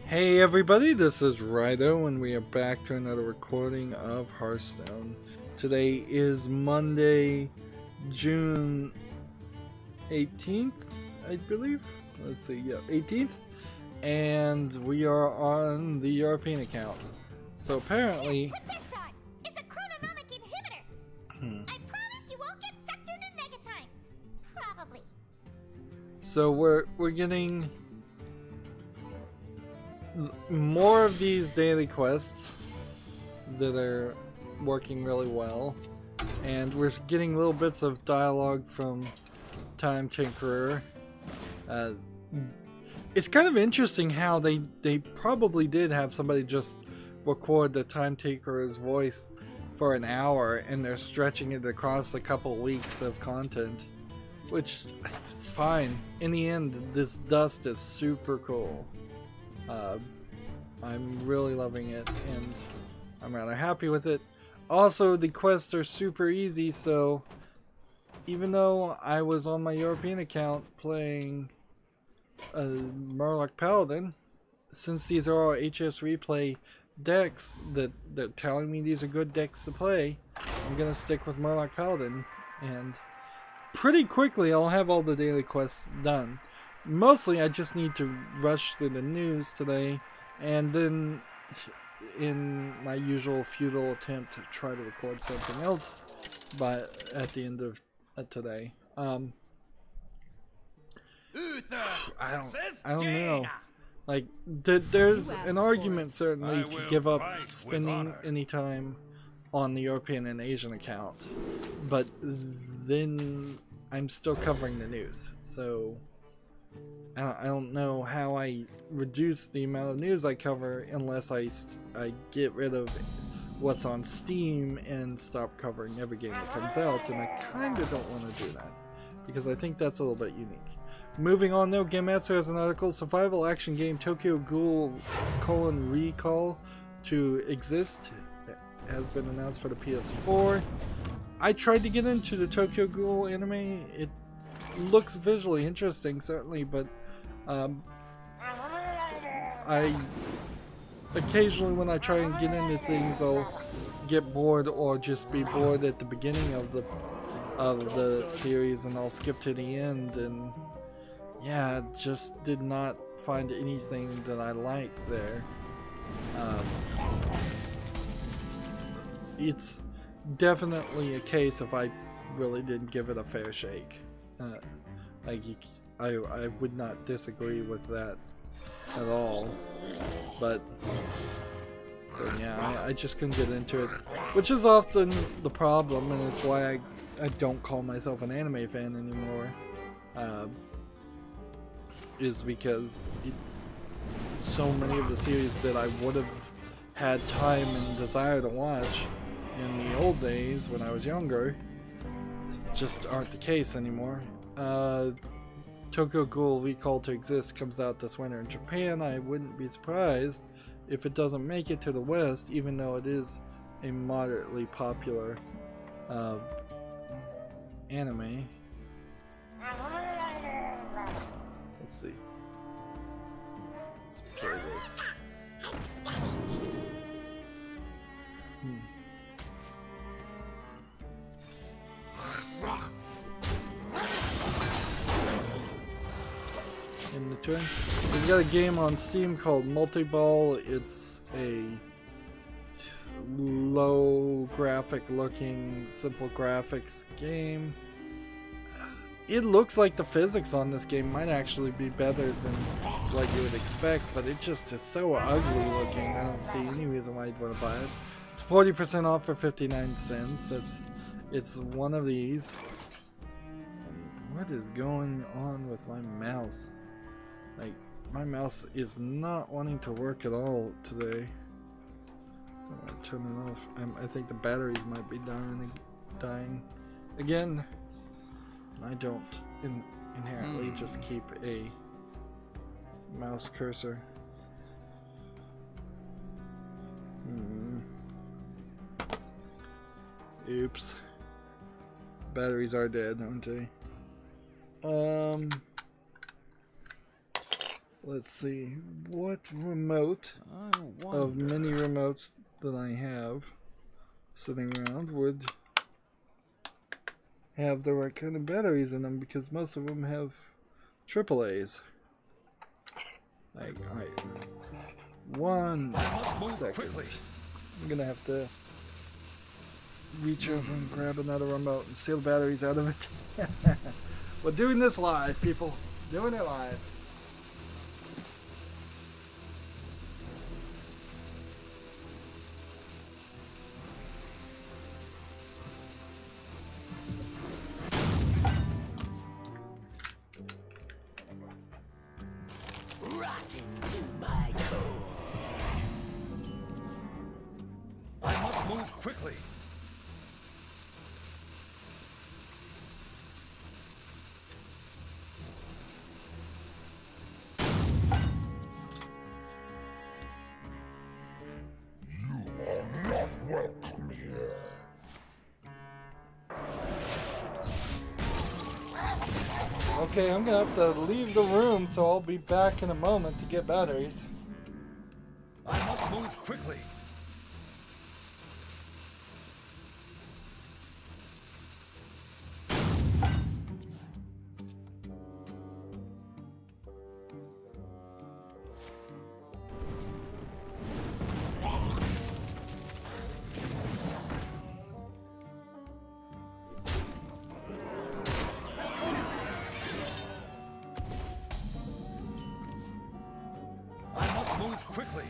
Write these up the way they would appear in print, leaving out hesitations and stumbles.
Hey everybody, this is Rydo and we are back to another recording of Hearthstone. Today is Monday, June 18th, I believe. Let's see, yeah, 18th. And we are on the European account. So apparently... Hey, put this on! It's a chronomic inhibitor! I promise you won't get sucked into negatime! Probably. So we're getting more of these daily quests that are working really well, and we're getting little bits of dialogue from Time Tinkerer. It's kind of interesting how they probably did have somebody just record the Time Tinkerer's voice for an hour and they're stretching it across a couple weeks of content, which is fine. In the end, this dust is super cool. I'm really loving it, and I'm rather happy with it. Also, the quests are super easy, so even though I was on my European account playing Murloc Paladin, since these are all HS Replay decks that they're telling me these are good decks to play, I'm gonna stick with Murloc Paladin, and pretty quickly I'll have all the daily quests done. Mostly I just need to rush through the news today, and then in my usual futile attempt to try to record something else at the end of today. I don't know. Like, there's an argument certainly to give up spending any time on the European and Asian account, but then I'm still covering the news, so I don't know how I reduce the amount of news I cover unless I get rid of what's on Steam and stop covering every game that comes out, and I kind of don't want to do that because I think that's a little bit unique. Moving on though, Gametsu has an article, survival action game Tokyo Ghoul Recall to exist has been announced for the PS4. I tried to get into the Tokyo Ghoul anime. It looks visually interesting, certainly, but I occasionally, when I try and get into things, I'll get bored or just be bored at the beginning of the series, and I'll skip to the end, and yeah, just did not find anything that I liked there. It's definitely a case if I really didn't give it a fair shake. I would not disagree with that at all, but yeah, I just couldn't get into it, which is often the problem, and it's why I don't call myself an anime fan anymore, is because it's so many of the series that I would have had time and desire to watch in the old days when I was younger just aren't the case anymore. Tokyo Ghoul Recall to Exist comes out this winter in Japan. I wouldn't be surprised if it doesn't make it to the West, even though it is a moderately popular anime. Let's see. Let's play this. In the turn, we've got a game on Steam called Multi-Ball. It's a low graphic looking, simple graphics game. It looks like the physics on this game might actually be better than what you would expect, but it just is so ugly looking. I don't see any reason why you'd want to buy it. It's 40% off for 59 cents. It's one of these. What is going on with my mouse? Like, my mouse is not wanting to work at all today. So I'm gonna turn it off. I think the batteries might be dying again. I don't inherently just keep a mouse cursor. Oops. Batteries are dead, aren't they? let's see, what remote of many remotes that I have sitting around would have the right kind of batteries in them, because most of them have AAAs. Like, alright. 1 second. I'm gonna have to reach over and grab another remote and steal the batteries out of it. We're doing this live, people. Doing it live. Quickly. You are not welcome here. Okay, I'm gonna have to leave the room, so I'll be back in a moment to get batteries. I must move quickly. Quickly.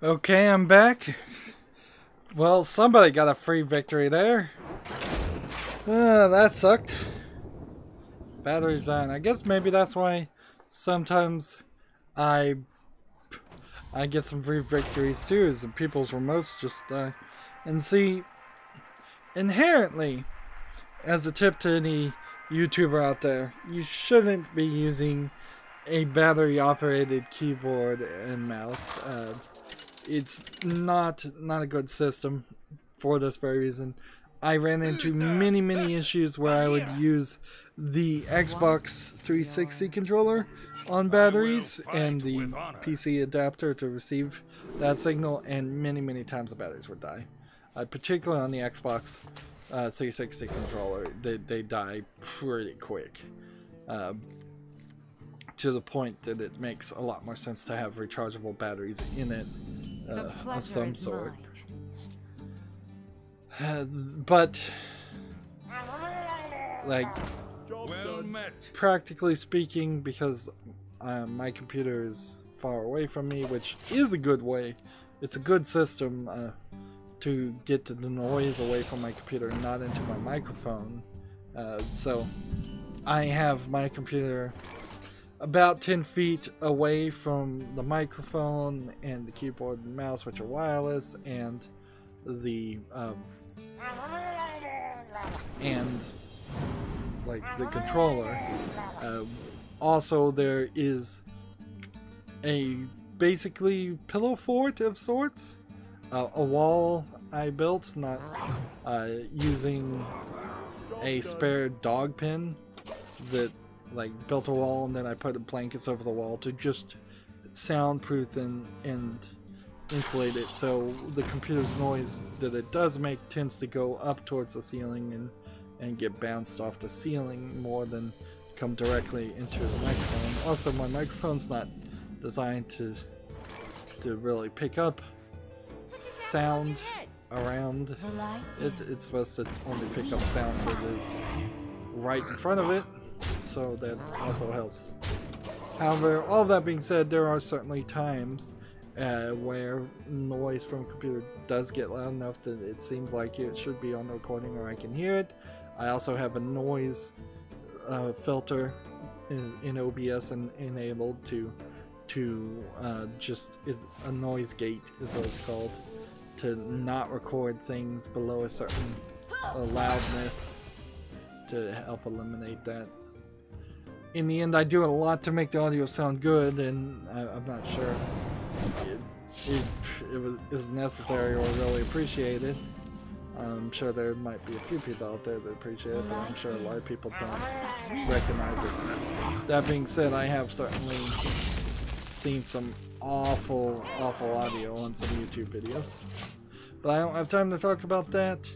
Okay, I'm back. Well, somebody got a free victory there. That sucked. Batteries on. I guess maybe that's why sometimes I get some free victories too, is that people's remotes just die. And see, inherently, as a tip to any YouTuber out there, you shouldn't be using a battery-operated keyboard and mouse. It's not a good system for this very reason. I ran into many issues where I would use the Xbox 360 controller on batteries and the PC adapter to receive that signal, and many times the batteries would die. Particularly on the Xbox 360 controller, they die pretty quick. To the point that it makes a lot more sense to have rechargeable batteries in it of some sort. But, like, Well met. practically speaking, because my computer is far away from me, which is a good way, it's a good system to get the noise away from my computer and not into my microphone. So I have my computer about 10 feet away from the microphone and the keyboard and mouse, which are wireless, and the controller. Also, there is a basically pillow fort of sorts a wall I built, not using a spare dog pen that like built a wall, and then I put blankets over the wall to just soundproof and insulate it, so the computer's noise that it does make tends to go up towards the ceiling and get bounced off the ceiling more than come directly into the microphone. Also, my microphone's not designed to really pick up sound around it. It's supposed to only pick up sound that is right in front of it, so that also helps. However, all that being said, there are certainly times where noise from a computer does get loud enough that it seems like it should be on the recording or I can hear it. I also have a noise filter in OBS enabled to just a noise gate is what it's called, to not record things below a certain loudness, to help eliminate that. In the end, I do a lot to make the audio sound good, and I'm not sure it is necessary or really appreciated. I'm sure there might be a few people out there that appreciate it, but I'm sure a lot of people don't recognize it. That being said, I have certainly seen some awful audio on some YouTube videos, but I don't have time to talk about that.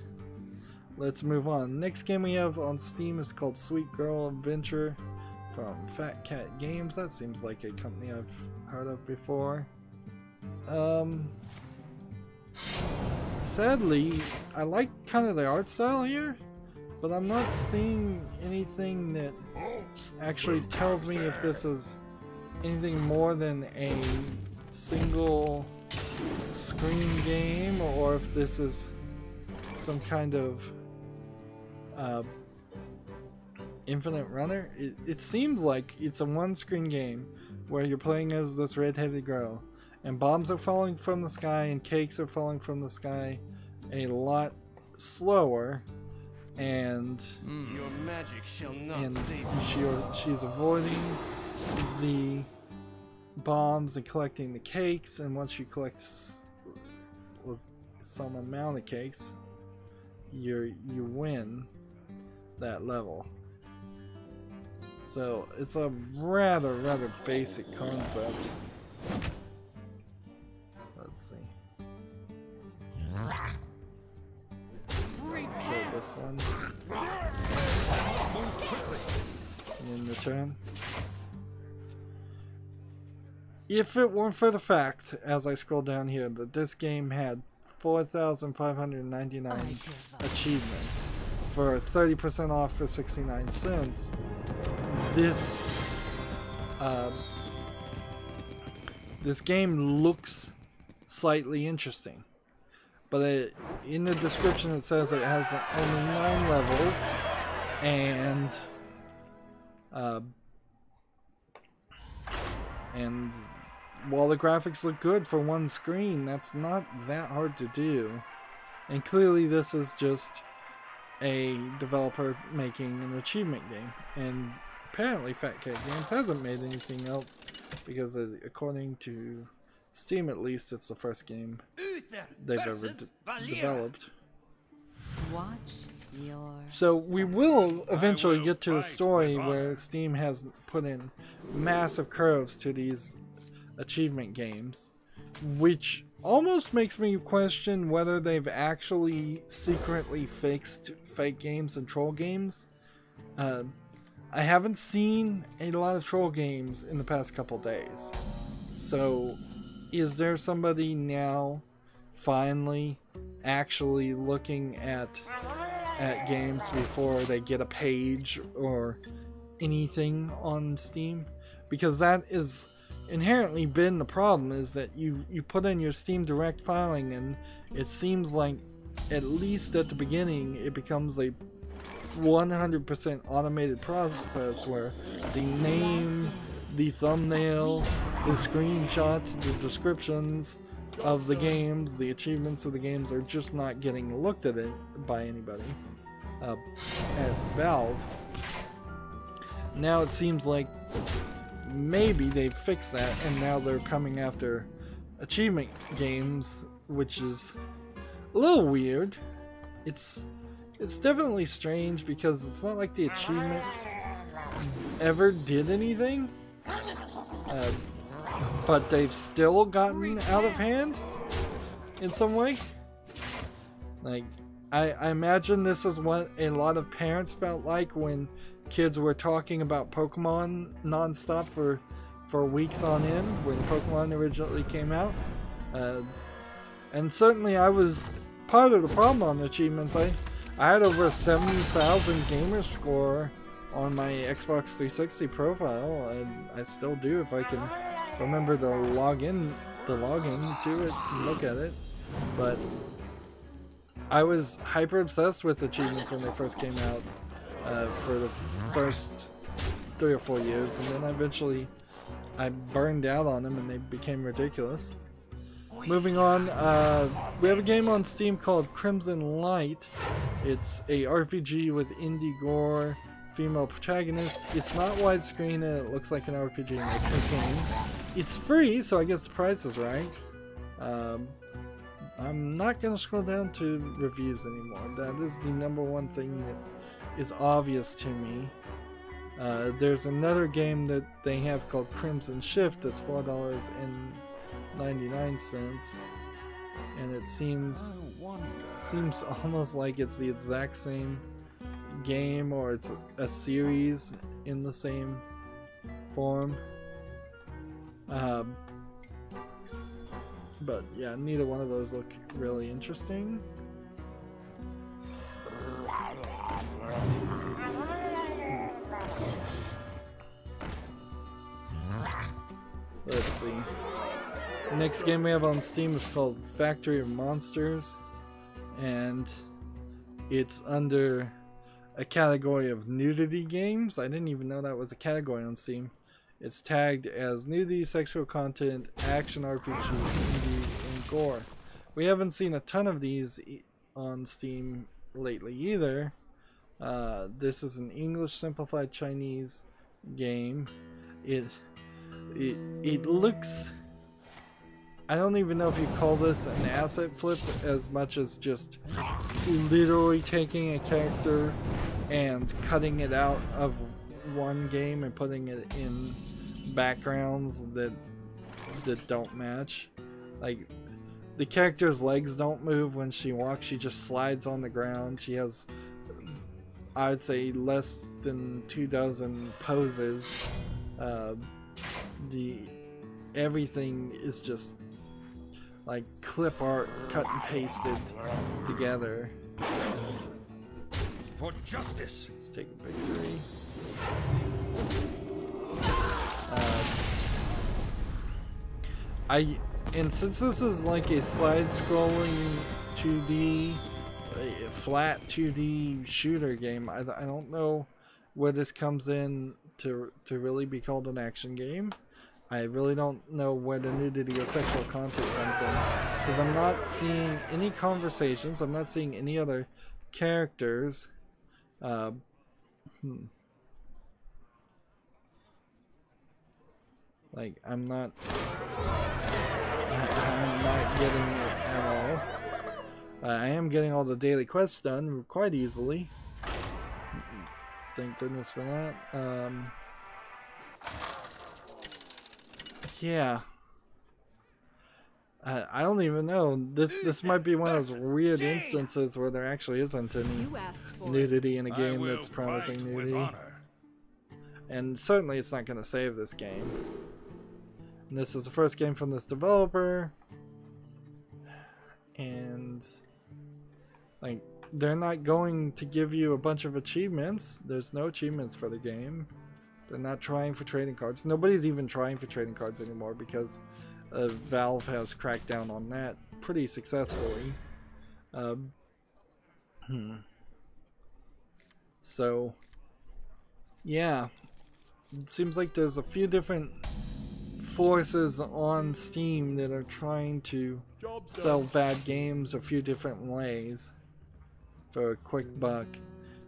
Let's move on. Next game we have on Steam is called Sweet Girl Adventure from Fat Cat Games. That seems like a company I've heard of before. Sadly, I like kind of the art style here, but I'm not seeing anything that actually tells me if this is anything more than a single screen game or if this is some kind of infinite runner. It seems like it's a one-screen game where you're playing as this red-headed girl, and bombs are falling from the sky and cakes are falling from the sky a lot slower, and your magic shall not save she's avoiding the bombs and collecting the cakes, and once you collect some amount of cakes, you win that level. So it's a rather basic concept. Let's see. Kill this one. In return. If it weren't for the fact, as I scroll down here, that this game had 4,599 achievements for 30% off for 69 cents, this game looks slightly interesting. But in the description it says it has only 9 levels, and while the graphics look good for one screen, that's not that hard to do. And clearly this is just a developer making an achievement game. And apparently Fat Cat Games hasn't made anything else, because according to Steam at least, it's the first game they've ever developed. So we will eventually get to a story where Steam has put in massive curves to these achievement games, which almost makes me question whether they've actually secretly fixed fake games and troll games. I haven't seen a lot of troll games in the past couple days. So is there somebody now finally actually looking at games before they get a page or anything on Steam? Because that is inherently been the problem, is that you put in your Steam Direct filing, and it seems like at least at the beginning it becomes a 100% automated process where the name, the thumbnail, the screenshots, the descriptions of the games, the achievements of the games are just not getting looked at by anybody at Valve. Now it seems like maybe they've fixed that, and now they're coming after achievement games which is a little weird. It's definitely strange because it's not like the achievements ever did anything, but they've still gotten out of hand in some way. Like, I imagine this is what a lot of parents felt like when kids were talking about Pokemon non-stop for weeks on end when Pokemon originally came out. And certainly I was part of the problem on the achievements. I had over a 70,000 gamer score on my Xbox 360 profile, and I still do if I can remember to log in to it and look at it. But I was hyper obsessed with achievements when they first came out for the first 3 or 4 years, and then eventually I burned out on them and they became ridiculous. Moving on, we have a game on Steam called Crimson Light. It's a RPG with indie gore, female protagonist. It's not widescreen and it looks like an RPG maker game. It's free, so I guess the price is right. I'm not going to scroll down to reviews anymore. That is the #1 thing that is obvious to me. There's another game that they have called Crimson Shift that's $4.99, and it seems almost like it's the exact same game, or it's a series in the same form. But yeah, neither one of those look really interesting. Let's see. The next game we have on Steam is called Factory of Monsters, and it's under a category of nudity games. I didn't even know that was a category on Steam. It's tagged as nudity, sexual content, action RPG, indie, and gore. We haven't seen a ton of these on Steam lately either. This is an English simplified Chinese game. It looks, I don't even know if you call this an asset flip as much as just literally taking a character and cutting it out of one game and putting it in backgrounds that don't match. Like, the character's legs don't move when she walks, she just slides on the ground. She has, I'd say, less than 24 poses. Everything is just like clip art cut and pasted together. For justice. Let's take a victory. And since this is like a side-scrolling 2D, flat 2D shooter game, I don't know where this comes in to really be called an action game. I really don't know where the nudity or sexual content comes in, because I'm not seeing any conversations, I'm not seeing any other characters. Like, I'm not getting it at all. I am getting all the daily quests done quite easily. Thank goodness for that. Yeah. I don't even know. This might be one of those weird instances where there actually isn't any nudity in a game that's promising nudity. And certainly it's not going to save this game. And this is the first game from this developer. And like, they're not going to give you a bunch of achievements. There's no achievements for the game. They're not trying for trading cards. Nobody's even trying for trading cards anymore because Valve has cracked down on that pretty successfully. So, yeah. It seems like there's a few different forces on Steam that are trying to sell bad games a few different ways for a quick buck.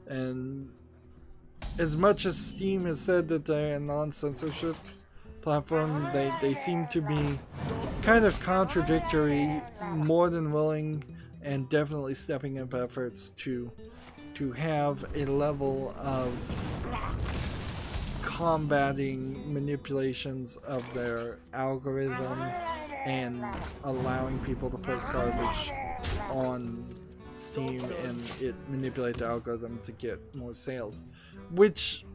And as much as Steam has said that they're a non-censorship platform, they seem to be kind of contradictory more than willing and definitely stepping up efforts to have a level of combating manipulations of their algorithm and allowing people to put garbage on Steam and it manipulate the algorithm to get more sales, which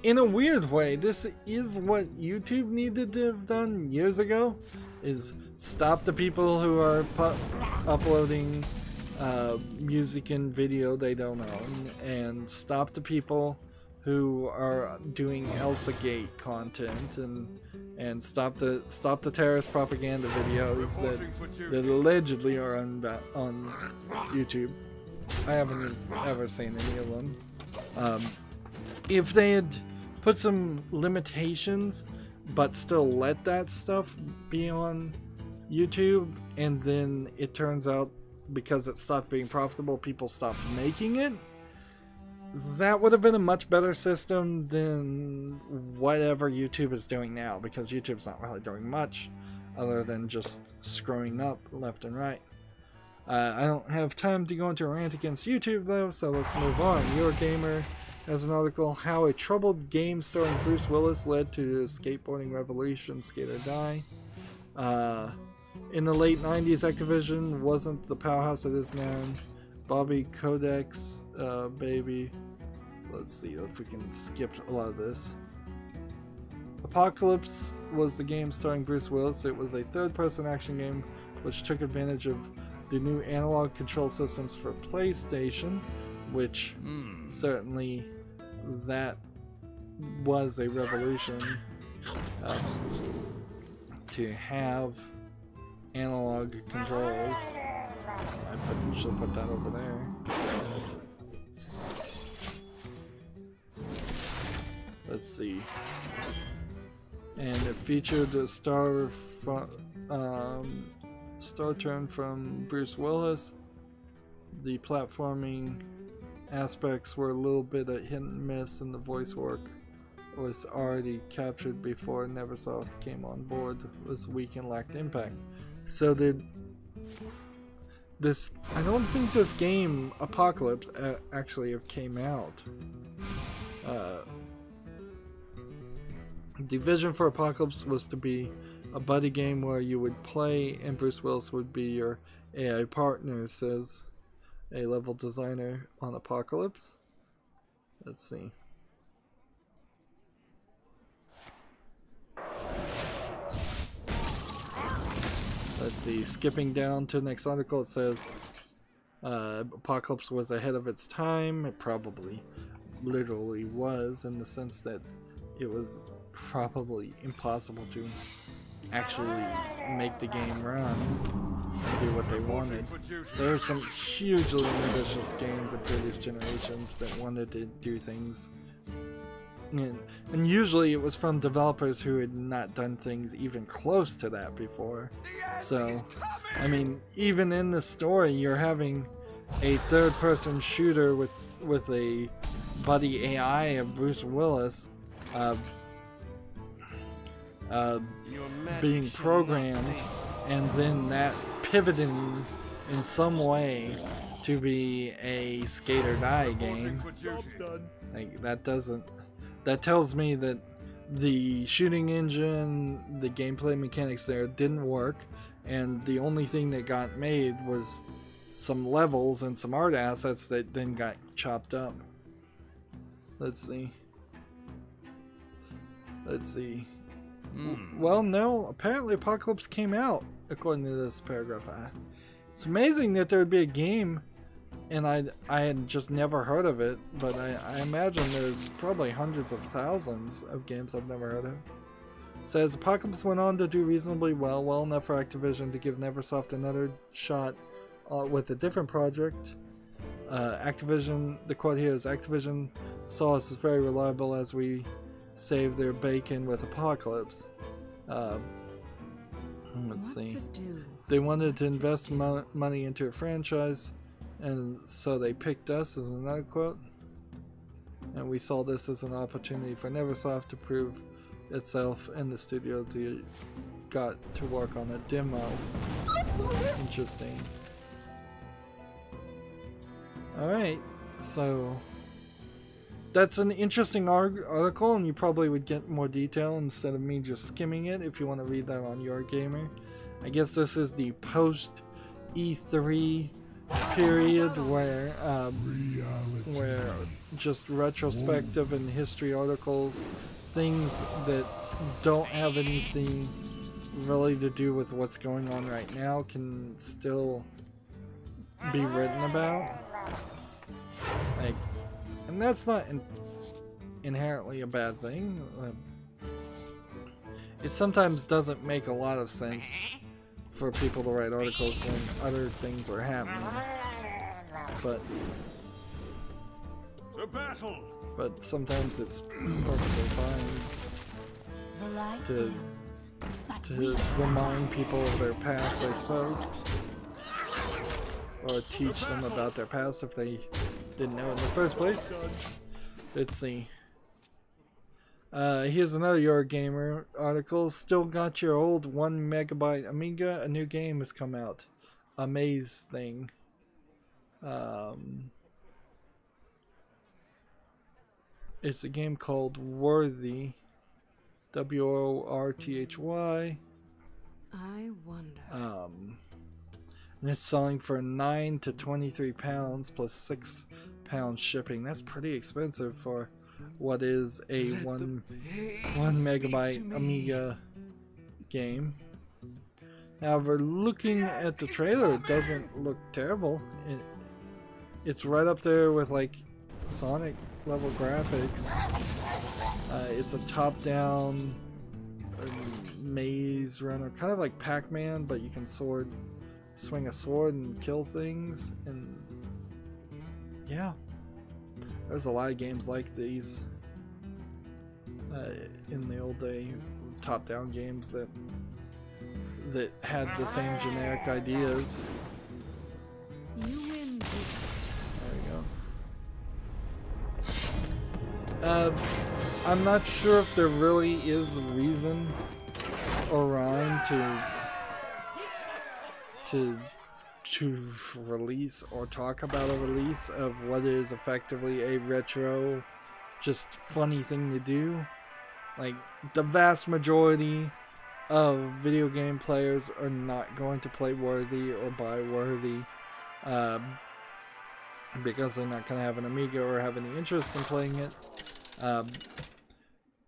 in a weird way this is what YouTube needed to have done years ago, is stop the people who are uploading music and video they don't own, and stop the people who are doing ElsaGate content, and stop the terrorist propaganda videos that allegedly are on YouTube. I haven't ever seen any of them. If they had put some limitations but still let that stuff be on YouTube, and then it turns out because it stopped being profitable, people stopped making it, that would have been a much better system than whatever YouTube is doing now, because YouTube's not really doing much other than just screwing up left and right. I don't have time to go into a rant against YouTube though, so let's move on. Eurogamer has an article, How a Troubled Game Starring Bruce Willis Led to a Skateboarding Revolution, Skate or Die. In the late 90s, Activision wasn't the powerhouse it is now. Bobby Kodak's baby. Let's see if we can skip a lot of this. Apocalypse was the game starring Bruce Willis. It was a third-person action game which took advantage of the new analog control systems for PlayStation, which certainly that was a revolution to have analog controls. I should put that over there. Let's see. And it featured a star turn from Bruce Willis. The platforming aspects were a little bit of hit and miss, and the voice work was already captured before Neversoft came on board. It was weak and lacked impact. So I don't think this game, Apocalypse, actually came out. The vision for Apocalypse was to be a buddy game where you would play and Bruce Willis would be your AI partner, says a level designer on Apocalypse. Let's see. Let's see, skipping down to the next article, it says Apocalypse was ahead of its time. It probably literally was, in the sense that it was probably impossible to actually make the game run and do what they wanted. There are some hugely ambitious games in previous generations that wanted to do things, and usually it was from developers who had not done things even close to that before. So, I mean, even in the story, you're having a third-person shooter with a buddy AI of Bruce Willis being programmed, and then that pivoting in some way to be a skate or die game. Like, that tells me that the shooting engine, the gameplay mechanics there didn't work, and the only thing that got made was some levels and some art assets that then got chopped up. Let's see. Well, no, apparently Apocalypse came out, according to this paragraph. It's amazing that there would be a game, and I had just never heard of it, but I imagine there's probably hundreds of thousands of games I've never heard of. It says Apocalypse went on to do reasonably well enough for Activision to give Neversoft another shot with a different project. Activision, the quote here is, Activision saw us as very reliable as we saved their bacon with Apocalypse. Let's see. They wanted to invest money into a franchise, and so they picked us, as another quote. And we saw this as an opportunity for Neversoft to prove itself in the studio to got to work on a demo. Interesting. Alright, so that's an interesting article, and you probably would get more detail instead of me just skimming it if you want to read that on Your Gamer. I guess this is the post E3 period where just retrospective and history articles, things that don't have anything really to do with what's going on right now, can still be written about. Like, and that's not inherently a bad thing. It sometimes doesn't make a lot of sense for people to write articles when other things are happening, but sometimes it's perfectly fine to remind people of their past, I suppose, or teach them about their past if they didn't know in the first place. Let's see. Here's another Your Gamer article. Still got your old 1 megabyte Amiga? A new game has come out. Amaze thing. It's a game called Worthy. W-O-R-T-H-Y. I wonder. And it's selling for £9 to £23 plus £6 shipping. That's pretty expensive for what is a 1 megabyte Amiga game. However, looking at the trailer, it doesn't look terrible. It's right up there with like Sonic level graphics. It's a top-down maze runner, kind of like Pac-Man, but you can swing a sword and kill things, and yeah, there's a lot of games like these in the old day, top-down games that had the same generic ideas. You win. There we go. I'm not sure if there really is a reason or rhyme to release or talk about a release of what is effectively a retro, just funny thing to do. Like, the vast majority of video game players are not going to play Worthy or buy Worthy because they're not going to have an Amiga or have any interest in playing it.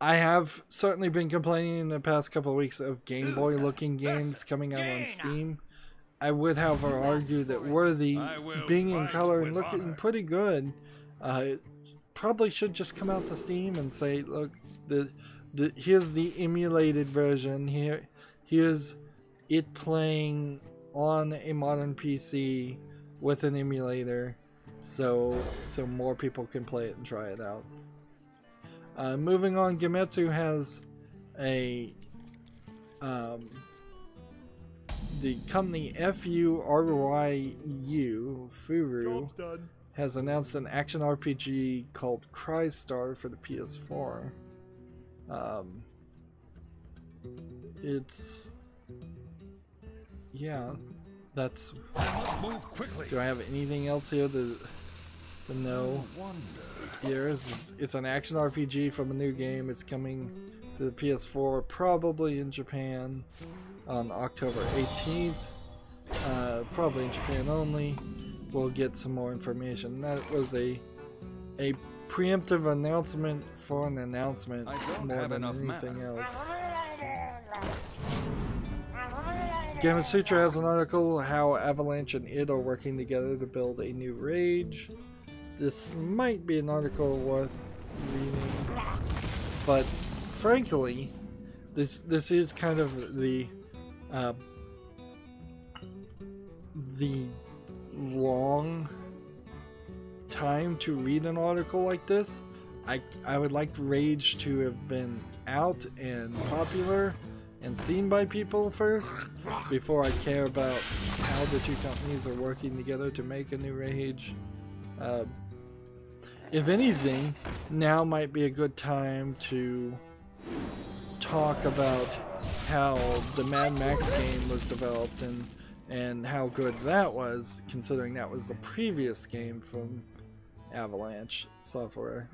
I have certainly been complaining in the past couple of weeks of Game Boy looking games coming out on Steam. I would, however, argue that Worthy, being in color and looking pretty good, probably should just come out to Steam and say, look, here's the emulated version, here's it playing on a modern PC with an emulator, so more people can play it and try it out. Moving on, Gematsu has the company Furu has announced an action RPG called Crystar for the PS4. Yeah, that's. Move quickly. Do I have anything else here to know? It's an action RPG from a new game. It's coming to the PS4, probably in Japan on October 18th. Probably in Japan only. We'll get some more information. That was a preemptive announcement for an announcement more than anything else. Gamasutra has an article how Avalanche and id are working together to build a new Rage. This might be an article worth reading, but frankly, this is kind of the wrong time to read an article like this. I would like Rage to have been out and popular and seen by people first before I care about how the two companies are working together to make a new Rage. If anything, now might be a good time to talk about how the Mad Max game was developed and how good that was, considering that was the previous game from Avalanche Software.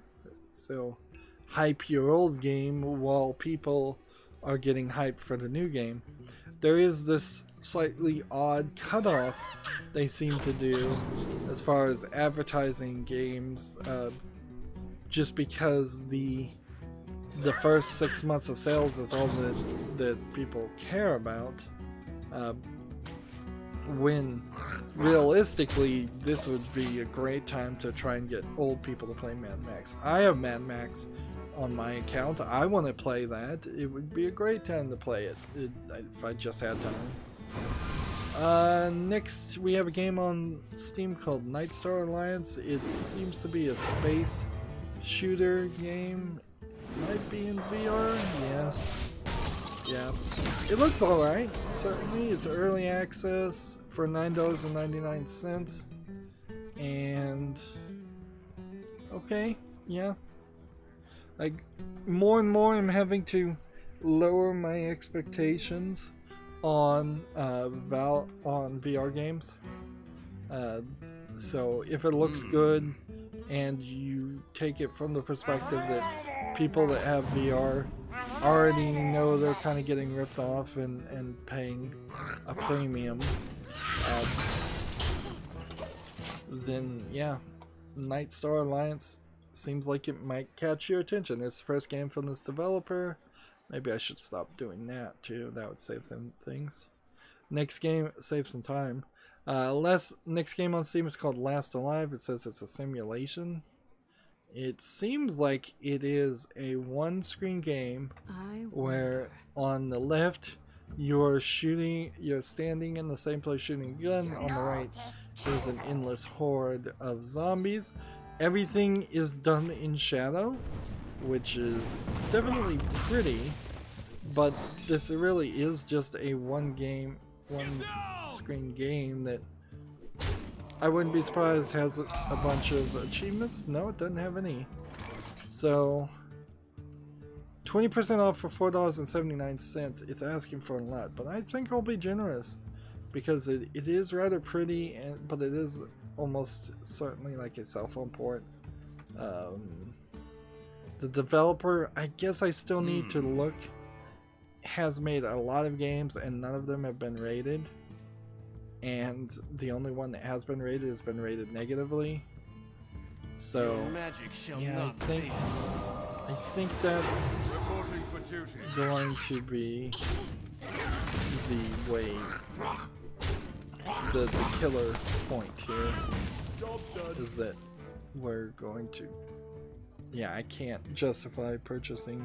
So hype your old game while people are getting hyped for the new game. There is this slightly odd cutoff they seem to do as far as advertising games, just because the first 6 months of sales is all that people care about, when realistically this would be a great time to try and get old people to play Mad Max. I have Mad Max on my account. I want to play that. It would be a great time to play it if I just had time. Next we have a game on Steam called Night Star Alliance. It seems to be a space shooter game. Might be in VR? Yes. Yeah. It looks alright. Certainly. It's early access for $9.99. And okay, yeah. Like, more and more I'm having to lower my expectations on VR games. So if it looks good and you take it from the perspective that people that have VR already know they're kind of getting ripped off and paying a premium, then yeah, Night Star Alliance seems like it might catch your attention. It's the first game from this developer. Maybe I should stop doing that too. That would save some things. Next game, save some time. Next game on Steam is called Last Alive. It says it's a simulation. It seems like it is a one-screen game where on the left you're standing in the same place shooting a gun. On the right there's an endless horde of zombies. Everything is done in shadow, which is definitely pretty, but this really is just a one-screen game that I wouldn't be surprised has a bunch of achievements. No, it doesn't have any. So 20% off for $4.79. It's asking for a lot, but I think I'll be generous because it is rather pretty, but it is almost certainly like a cell phone port. The developer, I guess I still need to look, has made a lot of games and none of them have been rated. And the only one that has been rated negatively. So yeah, I think that's going to be the way, the killer point here is that we're going to, yeah, I can't justify purchasing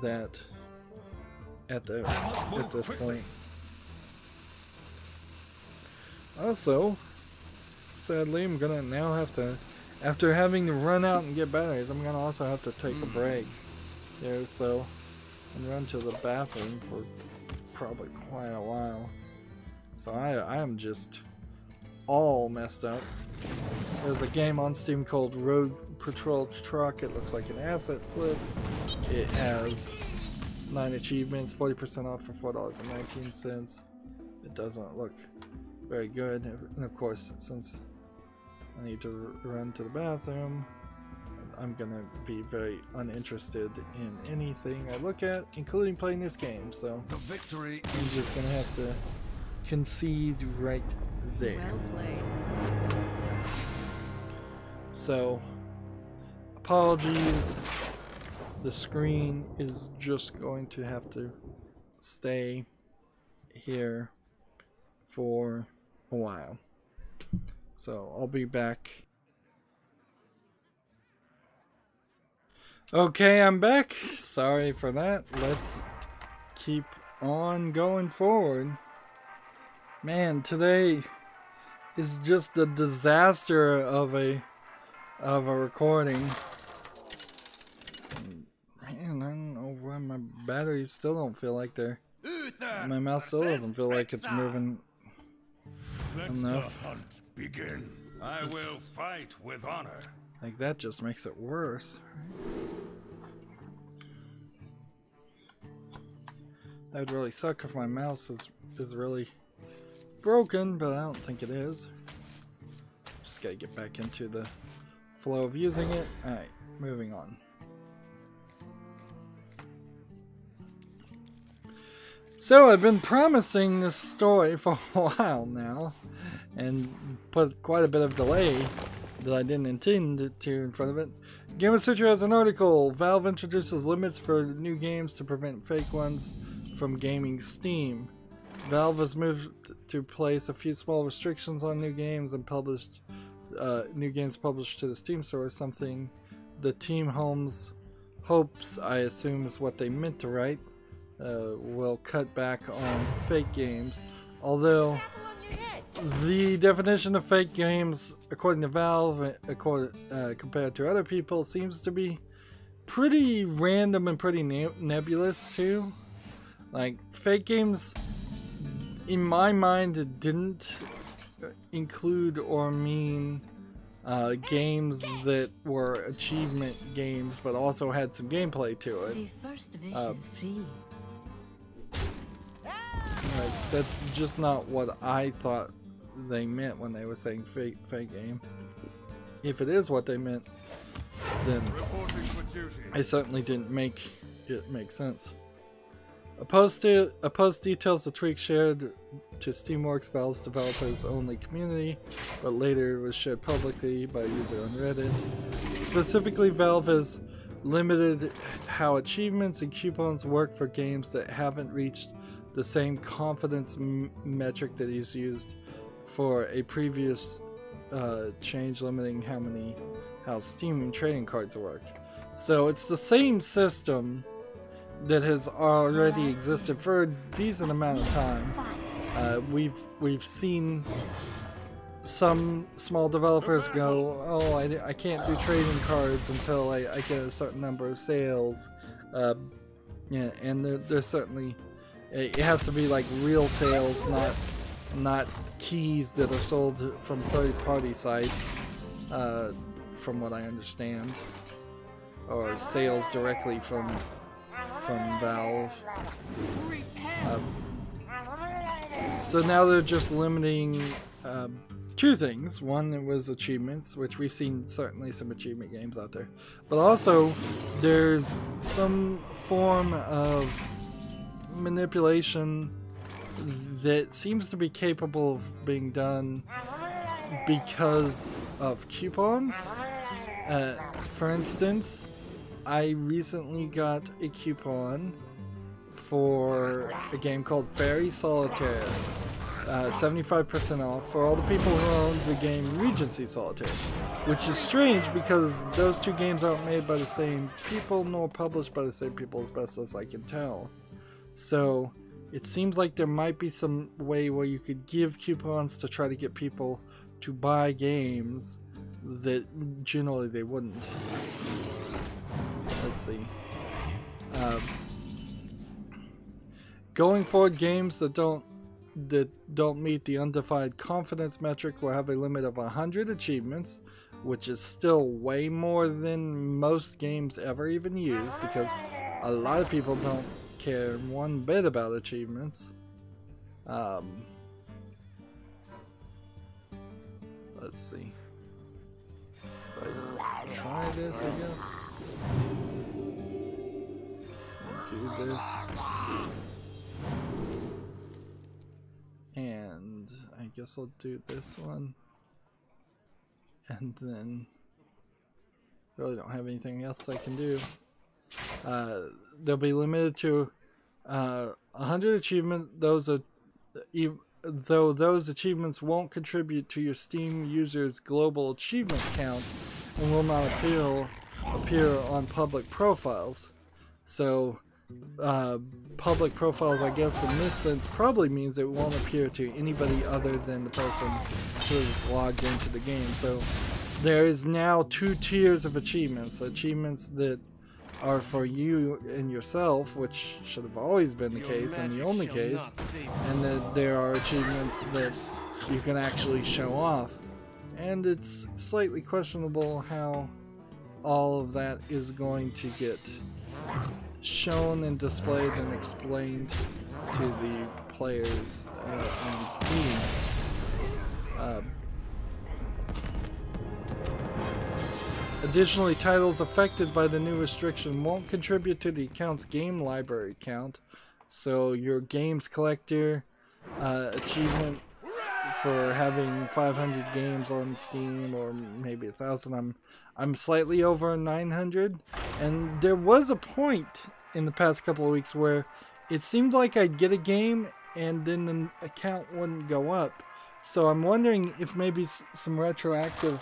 that at this point. Also, sadly, I'm gonna now have to, after having to run out and get batteries, I'm gonna also have to take a break here, so and run to the bathroom for probably quite a while. So I am just all messed up. There's a game on Steam called Road Patrol Truck. It looks like an asset flip. It has 9 achievements, 40% off for $4.19. It doesn't look very good, and of course, since I need to run to the bathroom, I'm gonna be very uninterested in anything I look at, including playing this game. So the victory, I'm just gonna have to concede right there. Well played. So, apologies. The screen is just going to have to stay here for a while. So I'll be back. Okay, I'm back. Sorry for that. Let's keep on going forward. Man, today is just a disaster of a recording. Man, I don't know why my batteries still don't feel like they're, my mouse still doesn't feel like it's moving enough. The hunt begin. I will fight with honor. Like, that just makes it worse. That would really suck if my mouse is really broken, but I don't think it is. Just gotta get back into the flow of using it. Alright, moving on. So I've been promising this story for a while now, and put quite a bit of delay that I didn't intend to in front of it. Gamer Sutra has an article. Valve introduces limits for new games to prevent fake ones from gaming Steam. Valve has moved to place a few small restrictions on new games and published new games published to the Steam store, something the team hopes, I assume is what they meant to write, will cut back on fake games. Although the definition of fake games, according to Valve, compared to other people, seems to be pretty random and pretty nebulous too. Like, fake games, in my mind, didn't include or mean games that were achievement games, but also had some gameplay to it. The first wish is free. Like, that's just not what I thought they meant when they were saying fake game. If it is what they meant, then I certainly didn't make it make sense. A post details the tweak shared to Steamworks, Valve's developers only community, but later was shared publicly by a user on Reddit. Specifically, Valve has limited how achievements and coupons work for games that haven't reached the same confidence metric that is used for a previous change limiting how Steam trading cards work. So it's the same system that has already existed for a decent amount of time. We've seen some small developers go, oh, I can't do trading cards until I get a certain number of sales. Yeah, and there's certainly, it has to be like real sales, not keys that are sold from third-party sites, from what I understand, or sales directly from Valve. So now they're just limiting two things. One was achievements, which we've seen certainly some achievement games out there, but also there's some form of manipulation that seems to be capable of being done because of coupons. For instance, I recently got a coupon for a game called Fairy Solitaire, 75% off for all the people who own the game Regency Solitaire, which is strange because those two games aren't made by the same people nor published by the same people, as best as I can tell. So it seems like there might be some way where you could give coupons to try to get people to buy games that generally they wouldn't. Let's see. Going forward, games that don't meet the undefined confidence metric will have a limit of 100 achievements, which is still way more than most games ever even use, because a lot of people don't care one bit about achievements. Let's see. If I try this, I guess. Do this. And I guess I'll do this one. And then really don't have anything else I can do. They'll be limited to 100 achievements. Though those achievements won't contribute to your Steam users' global achievement count and will not appear on public profiles. So public profiles, I guess in this sense, probably means it won't appear to anybody other than the person who's logged into the game. So there is now two tiers of achievements. Achievements that are for you and yourself, which should have always been the case and the only case, and that there are achievements that you can actually show off. And it's slightly questionable how all of that is going to get shown and displayed and explained to the players on Steam. Additionally, titles affected by the new restriction won't contribute to the account's game library count. So your games collector achievement for having 500 games on Steam, or maybe 1,000. I'm slightly over 900, and there was a point in the past couple of weeks where it seemed like I'd get a game and then the account wouldn't go up. So I'm wondering if maybe some retroactive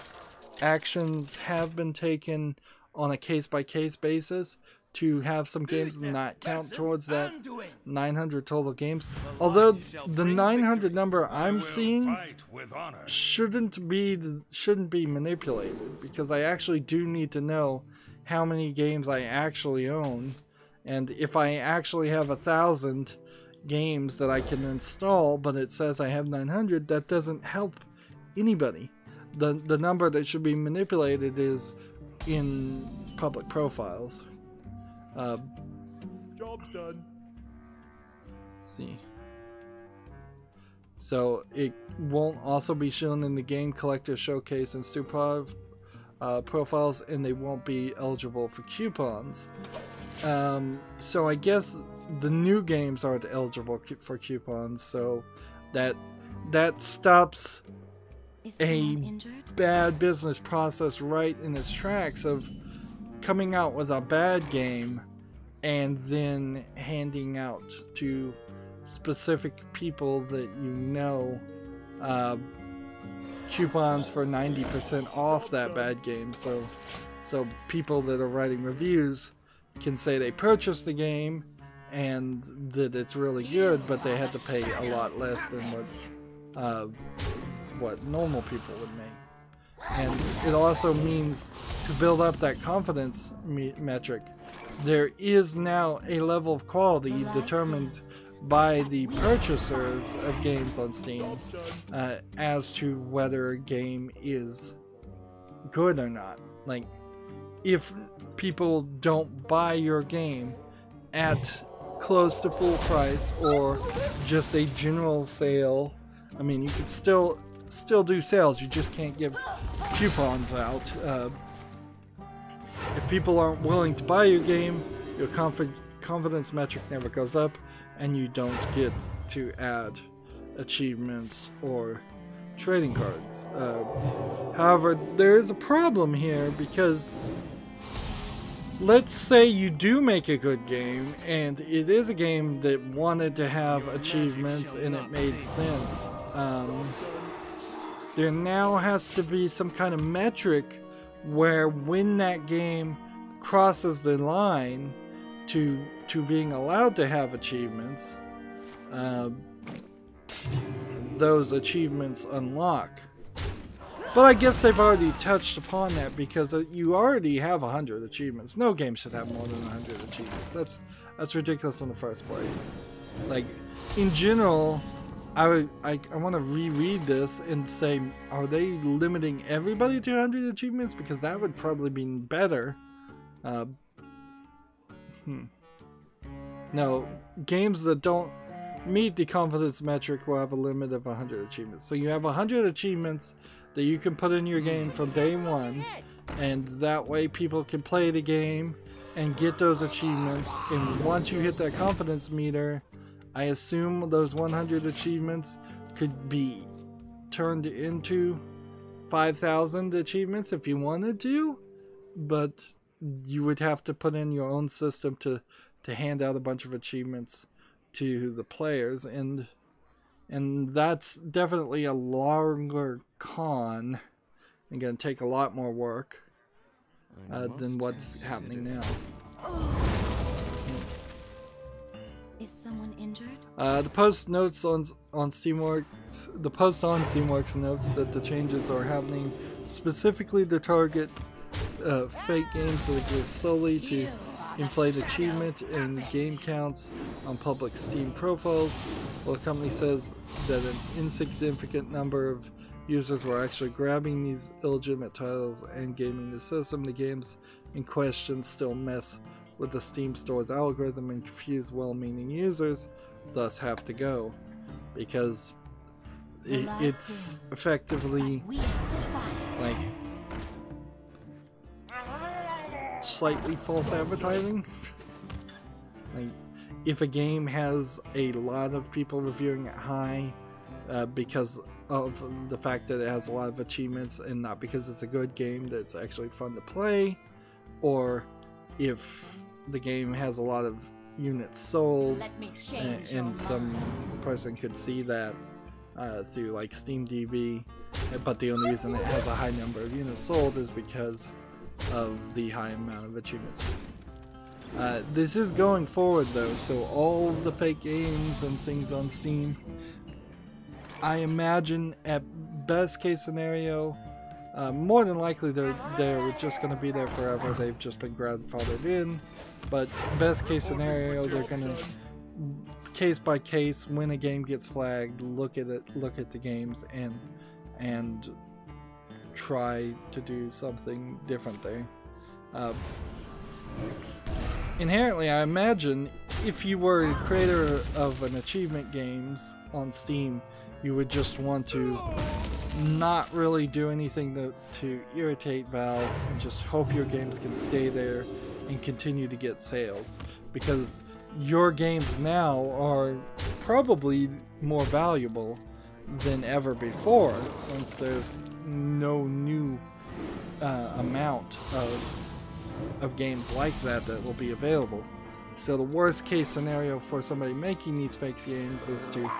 actions have been taken on a case-by-case basis to have some games not count towards that 900 total games. Although the 900 number I'm seeing shouldn't be manipulated, because I actually do need to know how many games I actually own, and if I actually have 1,000 games that I can install, but it says I have 900, that doesn't help anybody. The number that should be manipulated is in public profiles. Job's done. Let's see. So it won't also be shown in the game collector showcase and Stu profiles, and they won't be eligible for coupons. So I guess the new games aren't eligible for coupons, so that stops a bad business process right in its tracks of coming out with a bad game and then handing out to specific people that you know coupons for 90% off that bad game. So people that are writing reviews can say they purchased the game and that it's really good, but they had to pay a lot less than what normal people would make. And it also means, to build up that confidence metric, there is now a level of quality determined by the purchasers of games on Steam as to whether a game is good or not. Like, if people don't buy your game at close to full price or just a general sale, I mean, you could still do sales, you just can't give coupons out. If people aren't willing to buy your game, your confidence metric never goes up, and you don't get to add achievements or trading cards. However, there is a problem here, because let's say you do make a good game, and it is a game that wanted to have achievements and it made sense. There now has to be some kind of metric where when that game crosses the line to being allowed to have achievements, those achievements unlock. But I guess they've already touched upon that, because you already have 100 achievements. No game should have more than 100 achievements. That's ridiculous in the first place. Like, in general, I want to reread this and say, are they limiting everybody to 100 achievements? Because that would probably be better. No, games that don't meet the confidence metric will have a limit of 100 achievements. So you have 100 achievements that you can put in your game from day one, and that way people can play the game and get those achievements. And once you hit that confidence meter, I assume those 100 achievements could be turned into 5,000 achievements if you wanted to, but you would have to put in your own system to hand out a bunch of achievements to the players, and that's definitely a longer con and going to take a lot more work than what's happening now. Is someone injured? The post notes on Steamworks. The post on Steamworks notes that the changes are happening specifically to target fake games that exist solely to inflate achievement and game counts on public Steam profiles. While the company says that an insignificant number of users were actually grabbing these illegitimate titles and gaming the system, the games in question still mess with the Steam Store's algorithm and confuse well-meaning users, thus have to go. Because it's effectively like slightly false advertising. Like, if a game has a lot of people reviewing it high because of the fact that it has a lot of achievements and not because it's a good game that's actually fun to play, or if the game has a lot of units sold and some person could see that through like SteamDB, but the only reason it has a high number of units sold is because of the high amount of achievements. This is going forward though, so all of the fake games and things on Steam, I imagine at best case scenario, more than likely they're just going to be there forever. They've just been grandfathered in, but best case scenario, they're going to case by case, when a game gets flagged, look at it, look at the games, and try to do something different there. Inherently, I imagine if you were a creator of an achievement games on Steam, you would just want to not really do anything to irritate Valve and just hope your games can stay there and continue to get sales, because your games now are probably more valuable than ever before, since there's no new amount of games like that will be available. So the worst case scenario for somebody making these fake games is to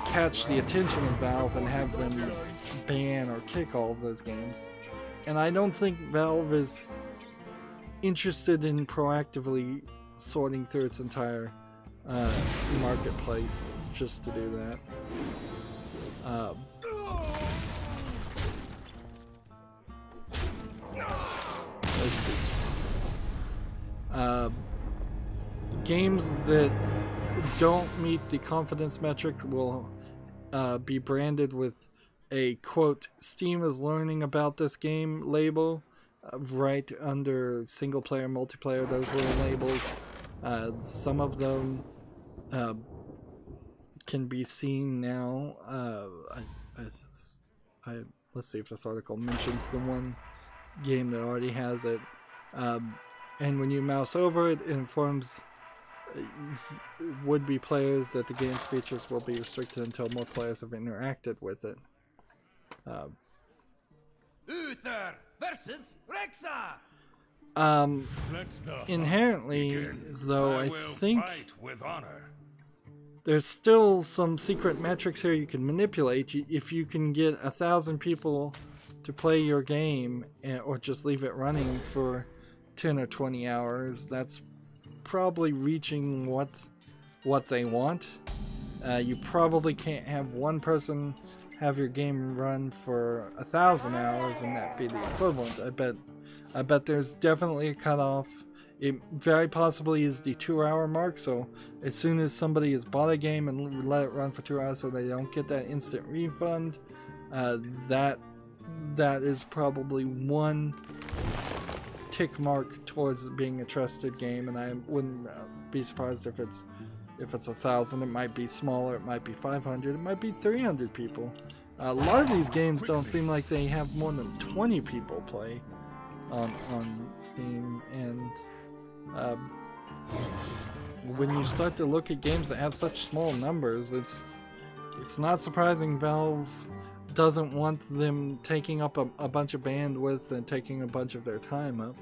catch the attention of Valve and have them ban or kick all of those games. And I don't think Valve is interested in proactively sorting through its entire marketplace just to do that. Let's see. Games that don't meet the confidence metric will be branded with a quote "Steam is learning about this game" label right under single player, multiplayer, those little labels. Some of them can be seen now. Let's see if this article mentions the one game that already has it. And when you mouse over it, it informs would-be players that the game's features will be restricted until more players have interacted with it. Uther versus Rexa. Inherently, though, I think there's still some secret metrics here you can manipulate. If you can get 1,000 people to play your game or just leave it running for 10 or 20 hours, that's probably reaching what they want. You probably can't have one person have your game run for 1,000 hours and that be the equivalent. I bet there's definitely a cutoff. It very possibly is the 2-hour mark, so as soon as somebody has bought a game and let it run for 2 hours so they don't get that instant refund, that is probably one tick mark towards being a trusted game, and I wouldn't be surprised if it's 1,000. It might be smaller, it might be 500, it might be 300 people. A lot of these games don't seem like they have more than 20 people play on Steam, and when you start to look at games that have such small numbers, it's not surprising Valve doesn't want them taking up a bunch of bandwidth and taking a bunch of their time up.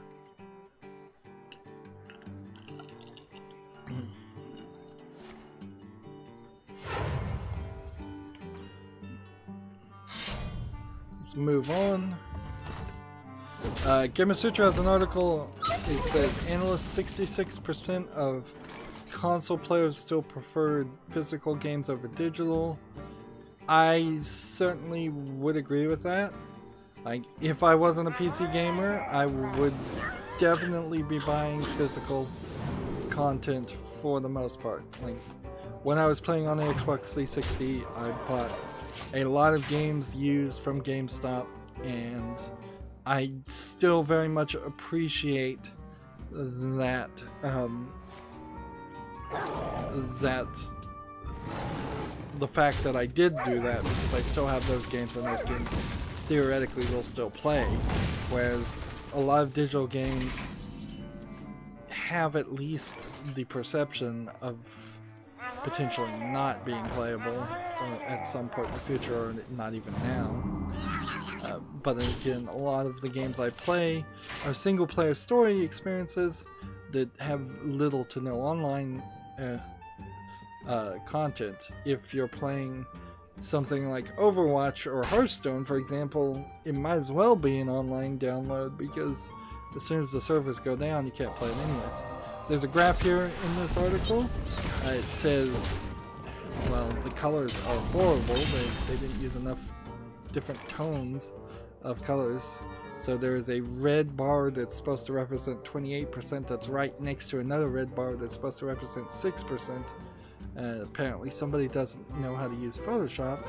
Let's move on. Gamasutra has an article. It says analysts 66% of console players still prefer physical games over digital. I certainly would agree with that. Like, if I wasn't a PC gamer, I would definitely be buying physical content for the most part. Like, when I was playing on the Xbox 360, I bought a lot of games used from GameStop, and I still very much appreciate that that's the fact that I did do that, because I still have those games, and those games theoretically will still play, whereas a lot of digital games have at least the perception of potentially not being playable at some point in the future, or not even now. But then again, a lot of the games I play are single player story experiences that have little to no online content. If you're playing something like Overwatch or Hearthstone, for example, it might as well be an online download, because as soon as the servers go down, you can't play it anyways. There's a graph here in this article. It says, well, the colors are horrible. They didn't use enough different tones of colors. So there is a red bar that's supposed to represent 28% that's right next to another red bar that's supposed to represent 6%. Apparently somebody doesn't know how to use Photoshop.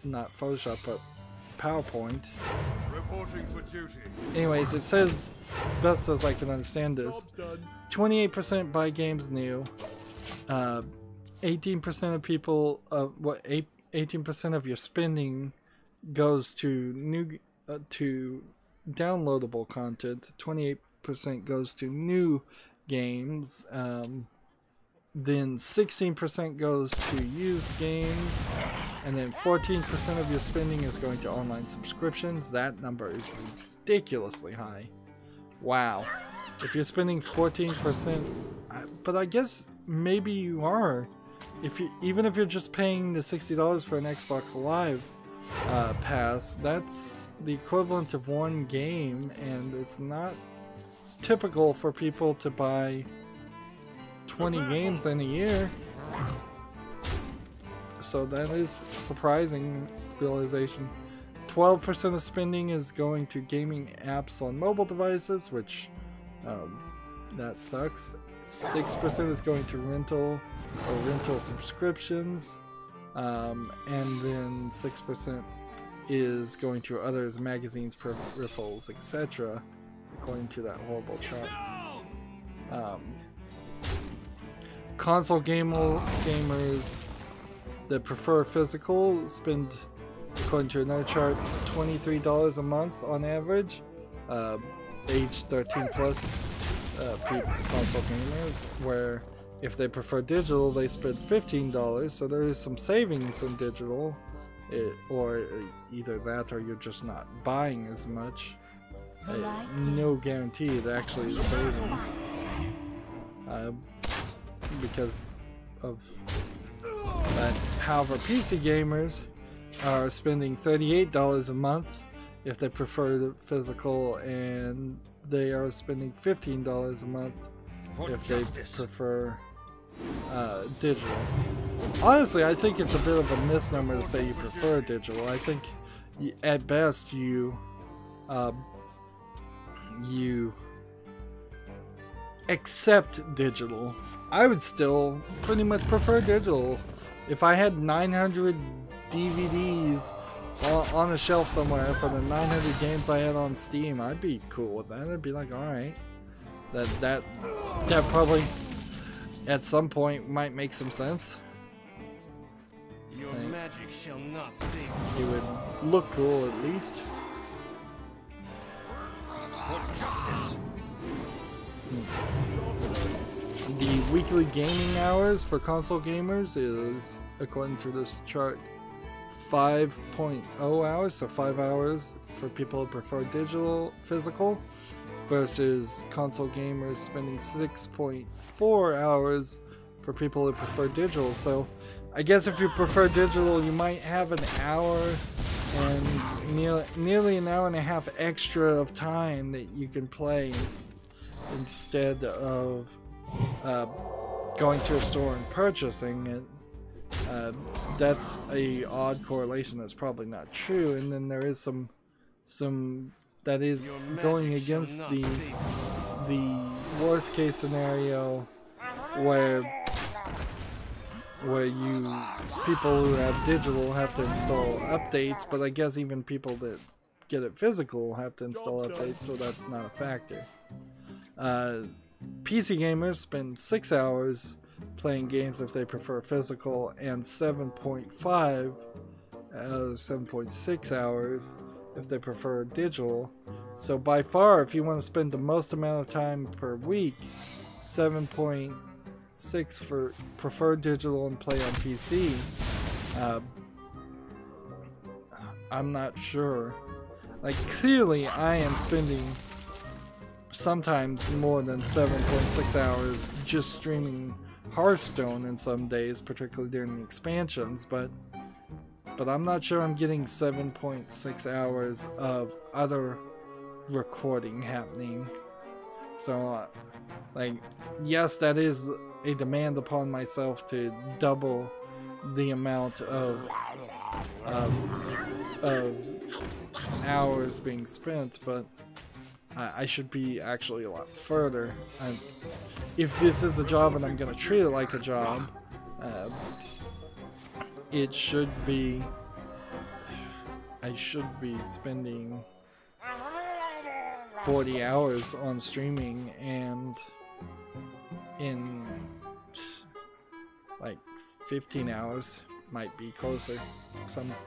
Not Photoshop, but PowerPoint. Reporting for duty. Anyways, it says, best as I can understand this, 28% buy games new, 18% of people, 18% of your spending goes to new, to downloadable content, 28% goes to new games, then 16% goes to used games, and then 14% of your spending is going to online subscriptions. That number is ridiculously high. Wow. If you're spending 14%, but I guess maybe you are. Even if you're just paying the $60 for an Xbox Live pass, that's the equivalent of one game, and it's not typical for people to buy 20 games in a year. So that is surprising realization. 12% of spending is going to gaming apps on mobile devices, which that sucks. 6% is going to rental or rental subscriptions, and then 6% is going to others, magazines, peripherals, etc., according to that horrible chart. Console gamers that prefer physical spend, according to another chart, $23 a month on average. Age 13 plus console gamers, where if they prefer digital, they spend $15. So there is some savings in digital, or either that or you're just not buying as much. No guarantee it actually is savings, because of that. However, PC gamers are spending $38 a month if they prefer the physical, and they are spending $15 a month if they prefer digital. Honestly, I think it's a bit of a misnomer to say you prefer digital. I think at best you accept digital. I would still pretty much prefer digital. If I had 900 DVDs on a shelf somewhere for the 900 games I had on Steam, I'd be cool with that. I'd be like, alright, that probably at some point might make some sense. Your magic shall not save. It would look cool at least. For justice. The weekly gaming hours for console gamers is, according to this chart, 5.0 hours, so 5 hours for people who prefer physical, versus console gamers spending 6.4 hours for people who prefer digital. So I guess if you prefer digital, you might have an hour and nearly an hour and a half extra of time that you can play instead of going to a store and purchasing it. That's a odd correlation that's probably not true, and then there is some that is going against the worst case scenario where people who have digital have to install updates, but I guess even people that get it physical have to install updates, so that's not a factor. PC gamers spend 6 hours playing games if they prefer physical, and 7.6 hours if they prefer digital. So by far, if you want to spend the most amount of time per week, 7.6 for preferred digital and play on PC. I'm not sure. Like, clearly I am spending sometimes more than 7.6 hours just streaming Hearthstone in some days, particularly during the expansions, but I'm not sure I'm getting 7.6 hours of other recording happening. So, like, yes, that is a demand upon myself to double the amount of hours being spent, but I should be actually a lot further. If this is a job and I'm going to treat it like a job, it should be, I should be spending 40 hours on streaming, and in like 15 hours, might be closer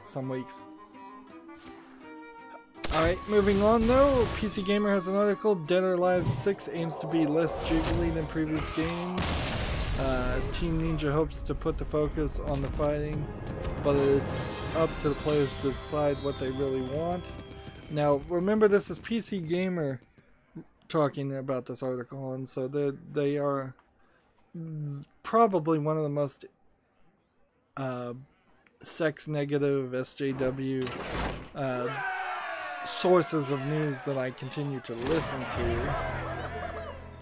some weeks. Alright, moving on though, PC Gamer has an article, Dead or Alive 6 aims to be less jiggly than previous games. Team Ninja hopes to put the focus on the fighting, but it's up to the players to decide what they really want. Now, remember, this is PC Gamer talking about this article, and so they are probably one of the most sex-negative SJW sources of news that I continue to listen to.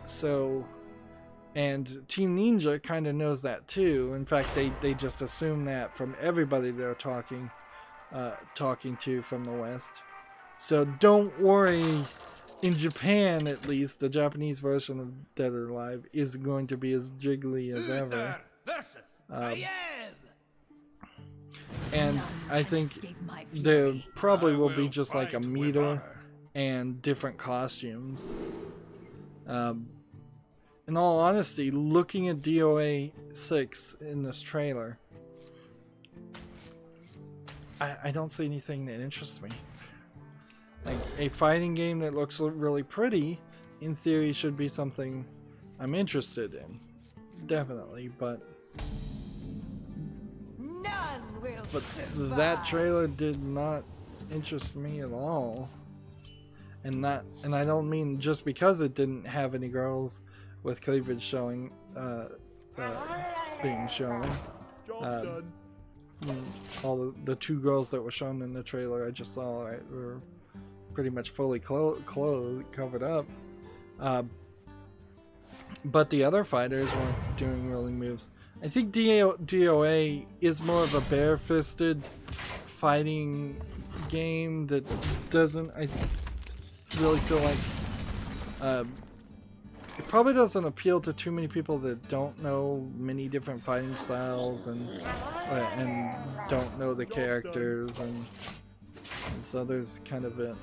So, and Team Ninja kind of knows that too. In fact, they just assume that from everybody they're talking to from the West. So don't worry, in Japan at least, the Japanese version of Dead or Alive is going to be as jiggly as ever. And I think there probably will be just like a meter and different costumes. In all honesty, looking at DOA 6 in this trailer, I don't see anything that interests me. Like, a fighting game that looks really pretty, in theory, should be something I'm interested in. Definitely, but that trailer did not interest me at all. And I don't mean just because it didn't have any girls with cleavage showing, being shown. All the two girls that were shown in the trailer I just saw were pretty much fully clothed, covered up. But the other fighters weren't doing really moves. I think DOA is more of a bare-fisted fighting game that doesn't, I really feel like, it probably doesn't appeal to too many people that don't know many different fighting styles and don't know the characters, and so there's kind of a,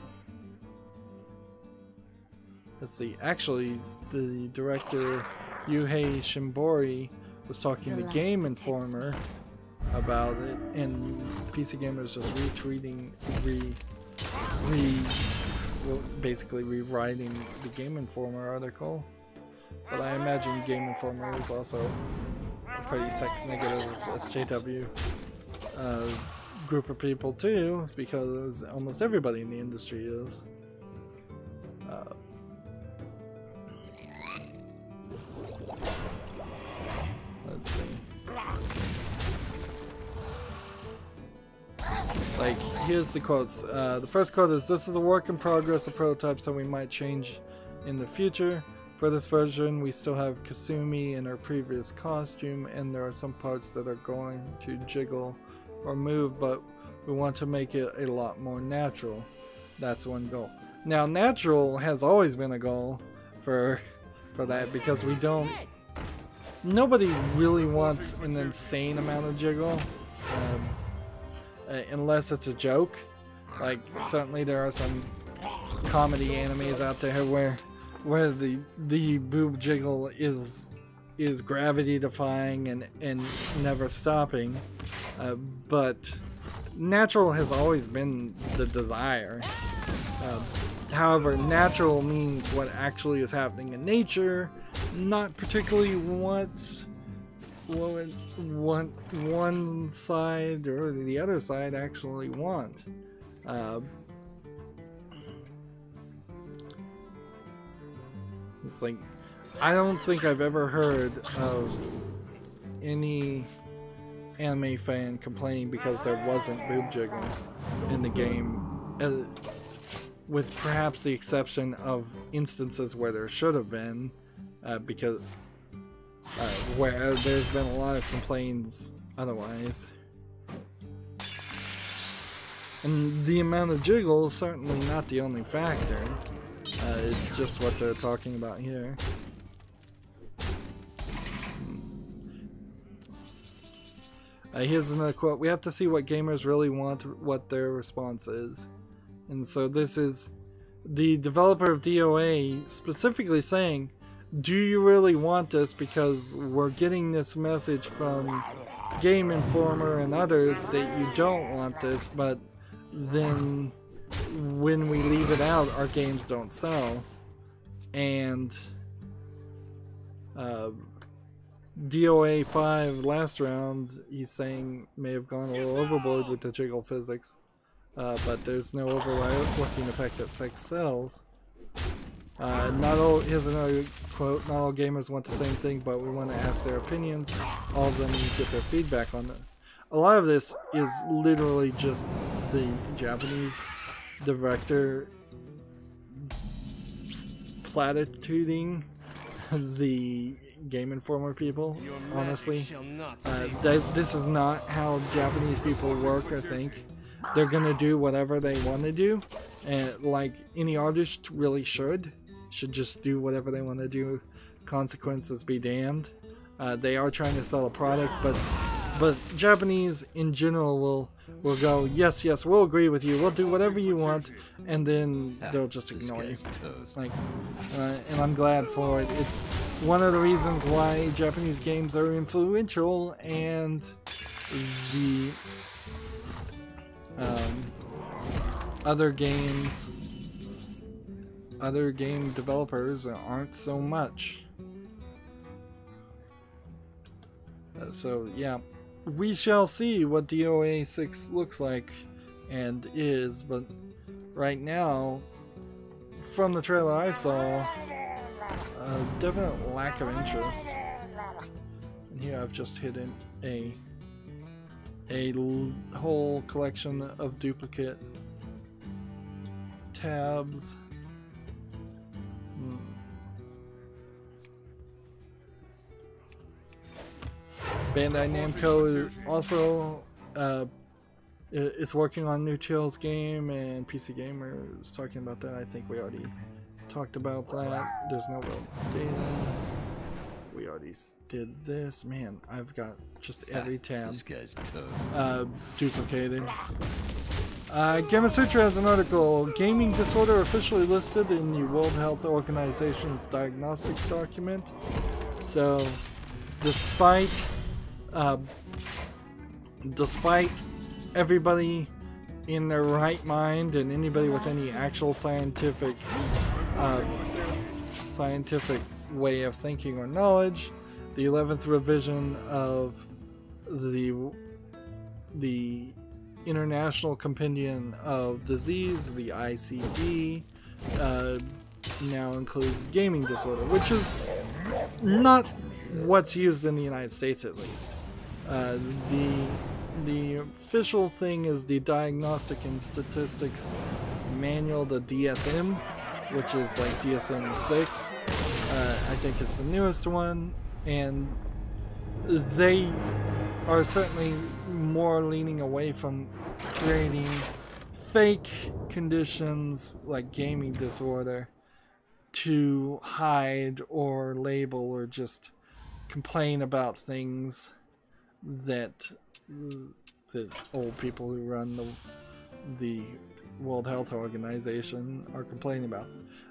let's see, actually the director Yuhei Shimbori was talking to Game Informer about it, and PC Gamer is just retweeting, basically rewriting the Game Informer article. But I imagine Game Informer is also a pretty sex-negative SJW group of people too, because almost everybody in the industry is. Let's see. Like, here's the quotes. The first quote is, "This is a work in progress, a prototype, so we might change in the future. For this version, we still have Kasumi in her previous costume, and there are some parts that are going to jiggle or move, but we want to make it a lot more natural. That's one goal." Now, natural has always been a goal for that, because we don't... Nobody really wants an insane amount of jiggle, unless it's a joke. Like, certainly there are some comedy animes out there where where the boob jiggle is gravity defying and never stopping, but natural has always been the desire. However, natural means what actually is happening in nature, not particularly what one side or the other side actually want. It's like, I don't think I've ever heard of any anime fan complaining because there wasn't boob jiggle in the game, with perhaps the exception of instances where there should have been, because where there's been a lot of complaints otherwise. And the amount of jiggle is certainly not the only factor. It's just what they're talking about here. Here's another quote. We have to see what gamers really want, what their response is. And so this is the developer of DOA specifically saying, do you really want this? Because we're getting this message from Game Informer and others that you don't want this, but then when we leave it out, our games don't sell. And DOA 5 last round, he's saying, may have gone a little overboard with the jiggle physics, but there's no overworking effect that sex sells. Here's another quote, not all gamers want the same thing, but we want to ask their opinions. All of them get their feedback on it. A lot of this is literally just the Japanese director platituding the Game Informer people, honestly. This is not how Japanese people work or think. They're gonna do whatever they want to do, and like any artist really should just do whatever they want to do. Consequences be damned. They are trying to sell a product, but Japanese in general will go, yes, we'll agree with you, we'll do whatever you want, and then they'll just ignore you. Like, and I'm glad for it. It's one of the reasons why Japanese games are influential, and the other game developers aren't so much. So yeah, we shall see what DOA 6 looks like and is, but right now, from the trailer I saw, a definite lack of interest. And here I've just hidden a whole collection of duplicate tabs. Bandai Namco also is working on a new Tales game, and PC Gamer is talking about that. I think we already talked about that. There's no real data. We already did this. Man, I've got just every tab duplicated. Gamasutra has an article. Gaming disorder officially listed in the World Health Organization's diagnostic document. So, despite everybody in their right mind and anybody with any actual scientific way of thinking or knowledge, the 11th revision of the International Compendium of Disease, the ICD, now includes gaming disorder, which is not what's used in the United States, at least. The official thing is the Diagnostic and Statistics Manual, the DSM, which is like DSM-6. I think it's the newest one, and they are certainly more leaning away from creating fake conditions like gaming disorder to hide or label or just complain about things that the old people who run the World Health Organization are complaining about.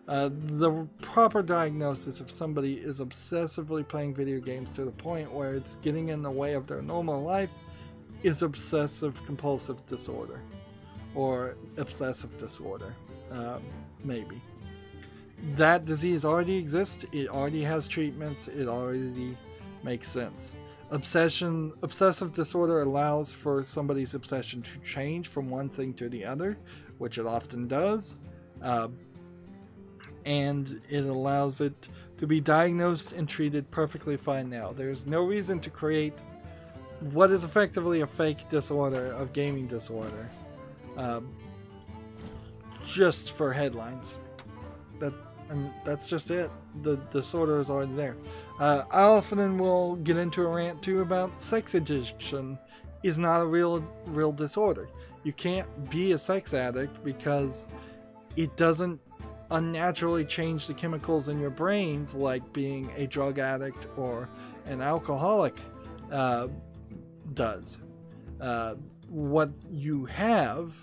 The proper diagnosis if somebody is obsessively playing video games to the point where it's getting in the way of their normal life is obsessive compulsive disorder or obsessive disorder, maybe. That disease already exists, it already has treatments, it already makes sense. Obsessive disorder allows for somebody's obsession to change from one thing to the other, which it often does, and it allows it to be diagnosed and treated perfectly fine now. There's no reason to create what is effectively a fake disorder of gaming disorder just for headlines. That's just it. The disorder is already there. I often will get into a rant too about sex addiction is not a real disorder. You can't be a sex addict because it doesn't unnaturally change the chemicals in your brains like being a drug addict or an alcoholic does. What you have,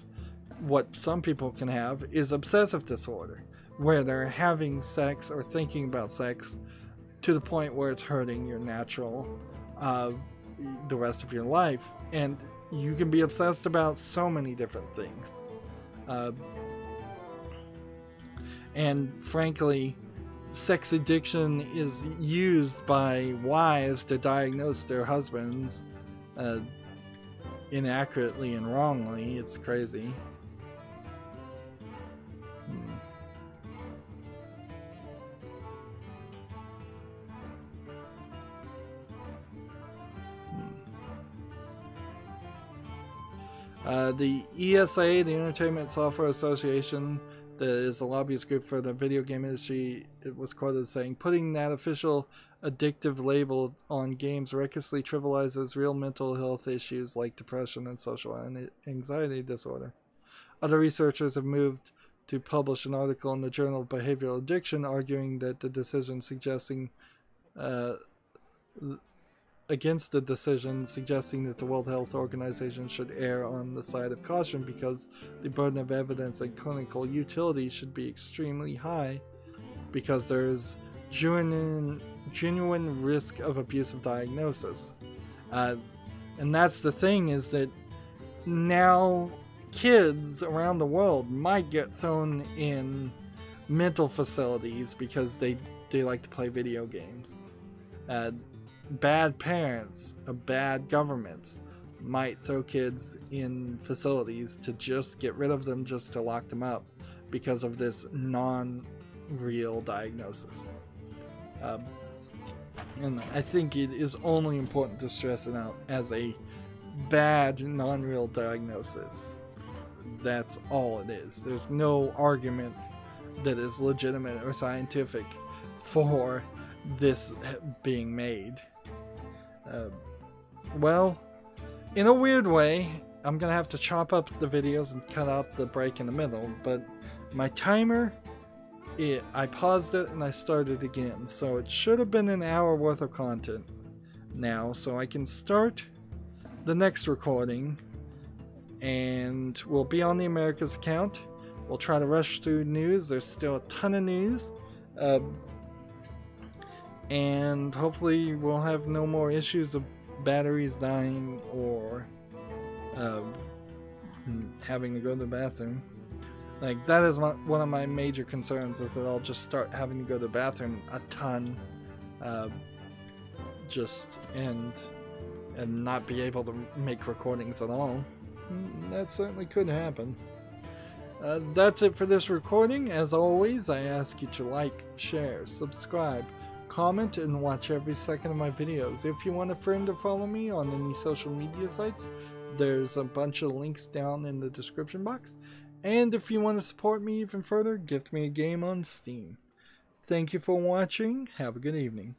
what some people can have, is obsessive disorder, where they're having sex or thinking about sex to the point where it's hurting your natural, the rest of your life. And you can be obsessed about so many different things. And frankly, sex addiction is used by wives to diagnose their husbands inaccurately and wrongly. It's crazy. The ESA, the Entertainment Software Association, that is a lobbyist group for the video game industry, it was quoted as saying, putting that official addictive label on games recklessly trivializes real mental health issues like depression and social anxiety disorder. Other researchers have moved to publish an article in the Journal of Behavioral Addiction arguing that the decision against the decision suggesting that the World Health Organization should err on the side of caution because the burden of evidence and clinical utility should be extremely high because there is genuine risk of abusive diagnosis. And that's the thing, is that now kids around the world might get thrown in mental facilities because they like to play video games. Bad parents, bad governments might throw kids in facilities to just get rid of them, just to lock them up because of this non-real diagnosis. And I think it is only important to stress it out as a bad non-real diagnosis. That's all it is. There's no argument that is legitimate or scientific for this being made. Well, in a weird way, I'm gonna have to chop up the videos and cut out the break in the middle, but my timer, I paused it and I started again, so it should have been an hour worth of content now, so I can start the next recording, and we'll be on the Americas account. We'll try to rush through news. There's still a ton of news. And hopefully we'll have no more issues of batteries dying or having to go to the bathroom. Like, that is one of my major concerns, is that I'll just start having to go to the bathroom a ton, and not be able to make recordings at all. That certainly could happen. That's it for this recording. As always, I ask you to like, share, subscribe, comment, and watch every second of my videos. If you want a friend to follow me on any social media sites, there's a bunch of links down in the description box. And if you want to support me even further, gift me a game on Steam. Thank you for watching. Have a good evening.